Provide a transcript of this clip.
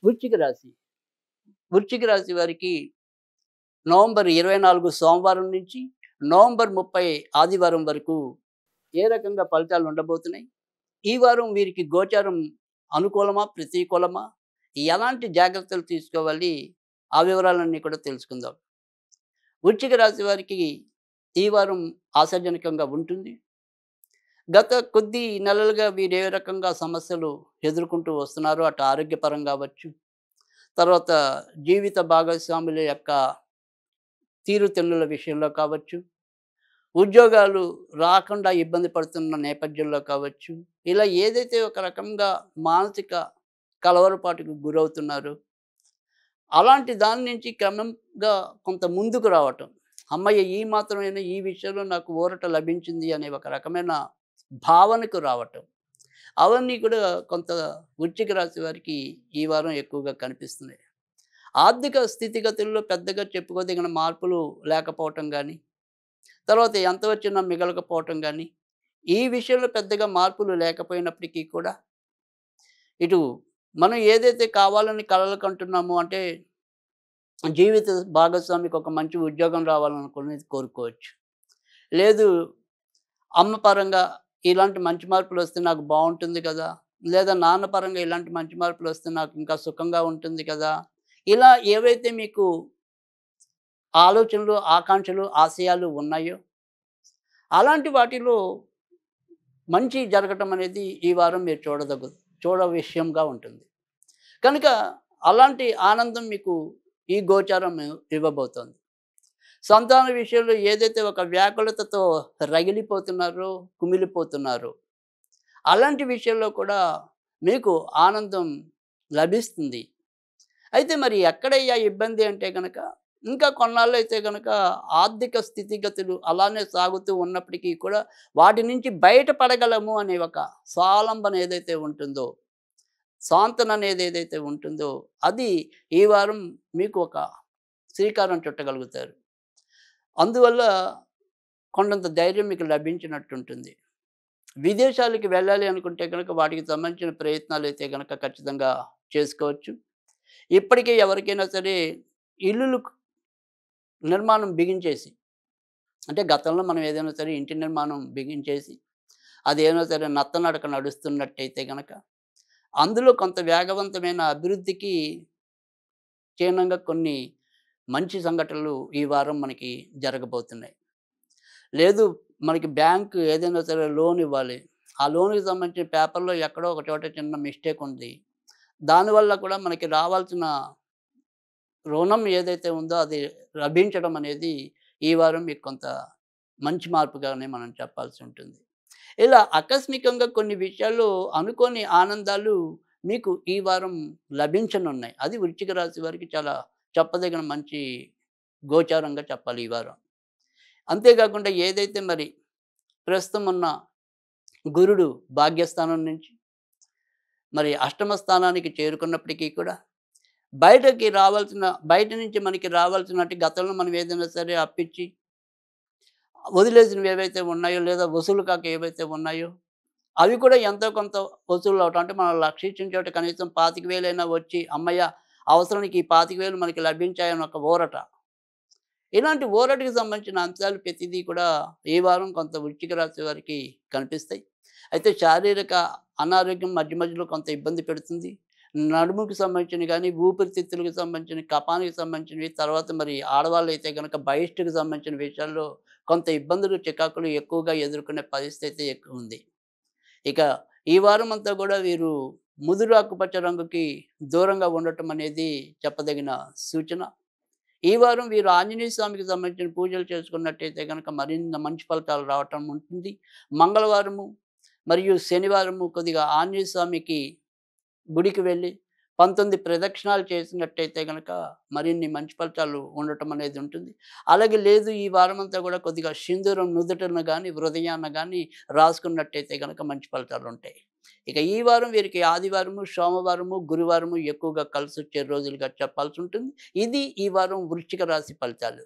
వృశ్చిక రాశి. వృశ్చిక రాశి వారికి నవంబర్ 24 సోమవారం నుంచి నవంబర్ 30 ఆదివారం వరకు ఏ రకంగా ఫలితాలు ఉండబోతున్నాయి? ఈ వారం వీరికి గోచారం అనుకూలమా? ప్రతికూలమా? ఎలాంటి జాగ్రత్తలు తీసుకోవాలి? ఆ వివరాలన్నీ కూడా తెలుసుకుందాం. వృశ్చిక రాశి వారికి ఈ వారం ఆశాజనకంగా ఉంటుంది. గత కొద్ది నెలలుగా వీరు ఏ రకంగా సమస్యలు ఎదుర్కొంటూ వస్తున్నారో అటు ఆరోగ్యపరంగా అవ్వచ్చు, తర్వాత జీవిత భాగస్వాముల యొక్క తీరుతెన్నుల విషయంలో కావచ్చు, ఉద్యోగాలు రాకుండా ఇబ్బంది పడుతున్న నేపథ్యంలో కావచ్చు, ఇలా ఏదైతే ఒక రకంగా మానసిక కలవరపాటుకు గురవుతున్నారో అలాంటి దాని నుంచి క్రమంగా కొంత ముందుకు రావటం, అమ్మయ్య ఈ మాత్రమైనా ఈ విషయంలో నాకు ఊరట లభించింది అనే ఒక రకమైన భావనకు రావటం, అవన్నీ కూడా కొంత వృశ్చిక రాశి వారికి ఈ వారం ఎక్కువగా కనిపిస్తున్నాయి. ఆర్థిక స్థితిగతుల్లో పెద్దగా చెప్పుకోదగిన మార్పులు లేకపోవటం కానీ, తర్వాత ఎంత వచ్చినా మిగలకపోవటం కానీ, ఈ విషయంలో పెద్దగా మార్పులు లేకపోయినప్పటికీ కూడా ఇటు మనం ఏదైతే కావాలని కలలు కంటున్నామో, అంటే జీవిత భాగస్వామికి ఒక మంచి ఉద్యోగం రావాలనుకునేది కోరుకోవచ్చు. లేదు అమ్మ పరంగా ఇలాంటి మంచి మార్పులు వస్తే నాకు బాగుంటుంది కదా, లేదా నాన్న పరంగా ఇలాంటి మంచి మార్పులు వస్తే నాకు ఇంకా సుఖంగా ఉంటుంది కదా, ఇలా ఏవైతే మీకు ఆలోచనలు, ఆకాంక్షలు, ఆశయాలు ఉన్నాయో అలాంటి వాటిలో మంచి జరగటం అనేది ఈ వారం మీరు చూడ విషయంగా ఉంటుంది. కనుక అలాంటి ఆనందం మీకు ఈ గోచారం ఇవ్వబోతోంది. సంతాన విషయంలో ఏదైతే ఒక వ్యాకులతతో రగిలిపోతున్నారో, కుమిలిపోతున్నారో అలాంటి విషయంలో కూడా మీకు ఆనందం లభిస్తుంది. అయితే మరి ఎక్కడయ్యా ఇబ్బంది అంటే గనక, ఇంకా కొన్నాళ్ళు అయితే గనక ఆర్థిక స్థితిగతులు అలానే సాగుతూ ఉన్నప్పటికీ కూడా వాటి నుంచి బయటపడగలము అనే ఒక స్వాలంబన ఏదైతే ఉంటుందో, సాంతన అనేది ఏదైతే ఉంటుందో అది ఈ వారం మీకు ఒక శ్రీకారం చుట్టగలుగుతారు. అందువల్ల కొండంత ధైర్యం మీకు లభించినట్టుంటుంది. విదేశాలకి వెళ్ళాలి అనుకుంటే కనుక వాటికి సంబంధించిన ప్రయత్నాలు అయితే కనుక ఖచ్చితంగా చేసుకోవచ్చు. ఇప్పటికే ఎవరికైనా సరే ఇల్లులు నిర్మాణం బిగించేసి, అంటే గతంలో మనం ఏదైనా సరే ఇంటి నిర్మాణం బిగించేసి అదేమైనా సరే నత్తనడక నడుస్తున్నట్టయితే కనుక అందులో కొంత వేగవంతమైన అభివృద్ధికి చిహ్నంగా కొన్ని మంచి సంఘటనలు ఈ వారం మనకి జరగబోతున్నాయి. లేదు మనకి బ్యాంకు ఏదైనా సరే లోన్ ఇవ్వాలి, ఆ లోన్కి సంబంధించిన పేపర్లో ఎక్కడో ఒక చోట చిన్న మిస్టేక్ ఉంది, దానివల్ల కూడా మనకి రావాల్సిన రుణం ఏదైతే ఉందో అది లభించడం అనేది ఈ వారం మీకు కొంత మంచి మార్పుగానే మనం చెప్పాల్సి ఉంటుంది. ఇలా ఆకస్మికంగా కొన్ని విషయాల్లో అనుకోని ఆనందాలు మీకు ఈ వారం లభించనున్నాయి. అది వృశ్చిక రాశి వారికి చాలా చెప్పదగిన మంచి గోచారంగా చెప్పాలి ఈ వారం. అంతేకాకుండా ఏదైతే మరి ప్రస్తుతం ఉన్న గురుడు భాగ్యస్థానం నుంచి మరి అష్టమ స్థానానికి చేరుకున్నప్పటికీ కూడా బయట నుంచి మనకి రావాల్సినట్టు గతంలో మనం ఏదైనా సరే అప్పిచ్చి వదిలేసినవి ఏవైతే ఉన్నాయో, లేదా వసూలు కాక ఏవైతే ఉన్నాయో అవి కూడా ఎంతో కొంత వసూలు అవటం. అంటే మనం లక్షించిన చోట కనీసం 25,000 వచ్చి అమ్మయ్య అవసరానికి ఈ 25,000 మనకి లభించాయని ఒక ఊరట. ఇలాంటి ఊరటకి సంబంధించిన అంశాలు ప్రతిదీ కూడా ఈ వారం కొంత వృశ్చిక రాశి వారికి కనిపిస్తాయి. అయితే శారీరక అనారోగ్యం మధ్య మధ్యలో కొంత ఇబ్బంది పెడుతుంది. నడుముకి సంబంధించినవి కానీ, ఊపిరితిత్తులకు సంబంధించిన, కఫానికి సంబంధించినవి, తర్వాత మరి ఆడవాళ్ళు అయితే కనుక బహిష్టుకు సంబంధించిన విషయాల్లో కొంత ఇబ్బందులు, చికాకులు ఎక్కువగా ఎదుర్కొనే పరిస్థితి అయితే ఎక్కువ ఉంది. ఇక ఈ వారం అంతా కూడా వీరు ముదురు ఆకుపచ్చ రంగుకి దూరంగా ఉండటం అనేది చెప్పదగిన సూచన. ఈ వారం వీరు ఆంజనేయ స్వామికి సంబంధించిన పూజలు చేసుకున్నట్టయితే కనుక మరిన్ని మంచి ఫలితాలు రావటం ఉంటుంది. మంగళవారము మరియు శనివారము కొద్దిగా ఆంజనేయ స్వామికి గుడికి వెళ్ళి 19 ప్రదక్షిణాలు చేసినట్టయితే గనక మరిన్ని మంచి ఫలితాలు ఉండటం అనేది ఉంటుంది. అలాగే లేదు ఈ వారమంతా కూడా కొద్దిగా సింధూరం నుదుటన గానీ, హృదయాన గానీ రాసుకున్నట్టయితే గనక మంచి ఫలితాలు ఉంటాయి. ఇక ఈ వారం వీరికి ఆదివారము, సోమవారము, గురువారము ఎక్కువగా కలిసొచ్చే రోజులుగా చెప్పాల్సి ఉంటుంది. ఇది ఈ వారం వృశ్చిక రాశి ఫలితాలు.